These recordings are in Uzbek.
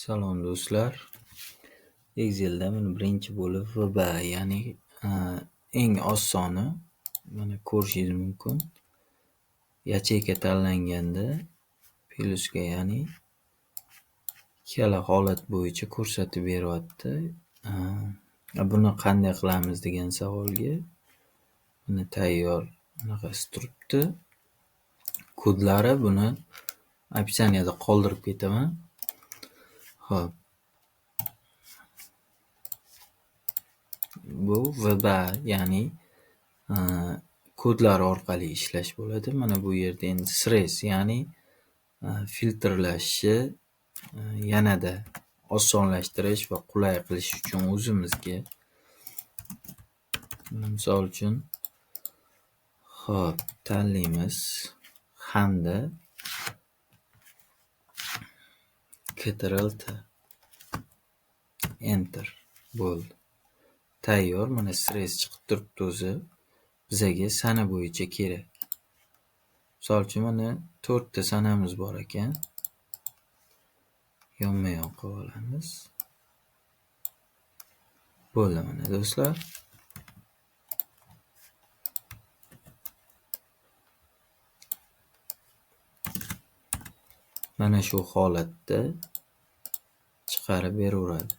Salom do'stlar. Excelda mana birinchi bo'lib VB, ya'ni eng osoni mana ko'rishingiz mumkin. Yacheyka tanlanganda plyusga, ya'ni ikkala holat bo'yicha ko'rsatib beryapti. Buni qanday qilamiz degan savolga mana tayyor bunaqasi turibdi. Kodlari buni opisaniyada qoldirib ketaman. Xo'p. Bu VB, ya'ni kodlar orqali ishlash bo'ladi. Mana bu yerda endi stress, ya'ni filtrlashni yanada osonlashtirish va qulay qilish uchun o'zimizga, misol uchun tanlaymiz hamda Ctrl+T, Enter bo'ldi. Tayyor, mana stress chiqib turibdi o'zi. Bizaga sana bo'yicha kerak. Misol uchun mana 4 ta sanamiz bor ekan. Yonma-yon qilib olamiz. Bo'ldi mana do'stlar. Mana shu holatda chiqarib beraveradi.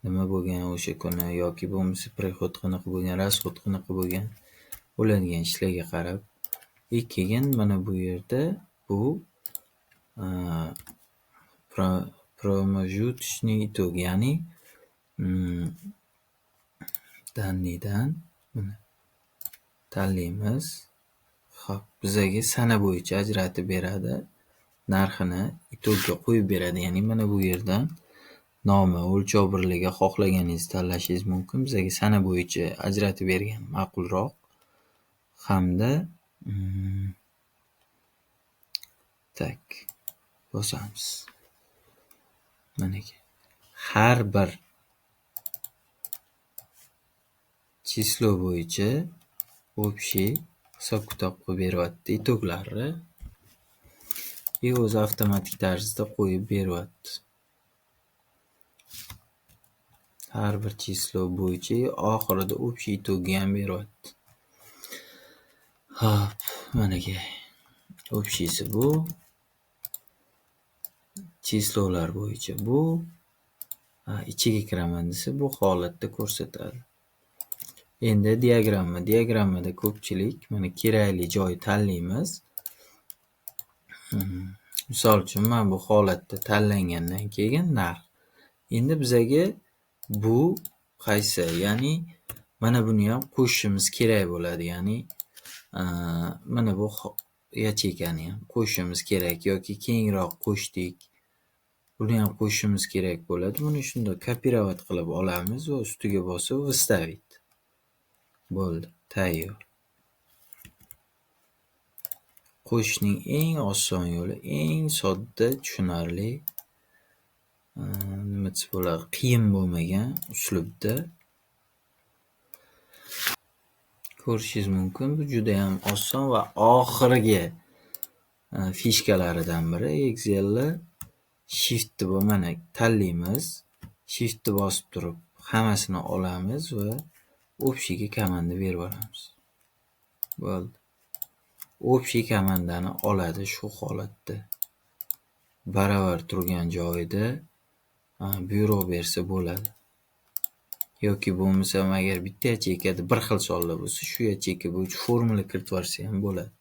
Nima bo'lgan o'sha kuni yoki bo'lmasa prihod qanaqa bo'lgan, rasxod qanaqa bo'lgan, bo'ladigan ishlarga qarab. Keyin mana bu yerda bu pромежуточный итог, ya'ni dannidan mana tanlaymiz. Xo'p, bizaga sana bo'yicha ajratib beradi. Narxini itogga qo'yib beradi. Ya'ni mana bu yerdan nomi, o'lchov birligi xohlaganingizni tanlashingiz mumkin. Bizaga sana bo'yicha ajratib bergan ma'qulroq. Hamda bosamiz. Mana har bir chislo bo'yicha общий hisob-kitob qilib beryapti itoglarni. O'zi avtomatik tarzda qo'yib beryapti. Har bir chislo bo'yicha oxirida общий itogni ham beryapti. Xo'p, mana общийsi bu. Chislolar bo'yicha bu. Ichiga kiraman desa bu holatda ko'rsatadi. Endi diagrammada ko'pchilik mana kerakli joy tanlaymiz. Misol uchun men bu holatda tanlangandan keyin narx. Endi bizaga bu qaysi? Ya'ni mana buni ham qo'shishimiz kerak bo'ladi. Ya'ni mana bu yacheykani ham qo'shishimiz kerak yoki kengroq qo'shdik. Buni ham qo'shishimiz kerak bo'ladi. Buni shunday kopirovat qilib olamiz va ustiga bosib выставить. Bo'ldi, tayyor. Qo'shishning eng oson yo'li, eng sodda, tushunarli, nima desa bo'ladi, qiyin bo'lmagan uslubda ko'rishingiz mumkin. Bu juda ham oson va oxirgi fishkalaridan biri. Excel'ni shiftni mana tanlaymiz. Shiftni bosib turib hammasini olamiz va общийga komanda berib olamiz. Bo'ldi. Общий komandani oladi shu holatda. Baravar turgan joyida buyruq bersa bo'ladi. Yoki bo'lmasa agar bitta yacheykada bir xil sonlar bo'lsa, shu yacheyka bo'yicha formula kiritib yuborsa ham bo'ladi.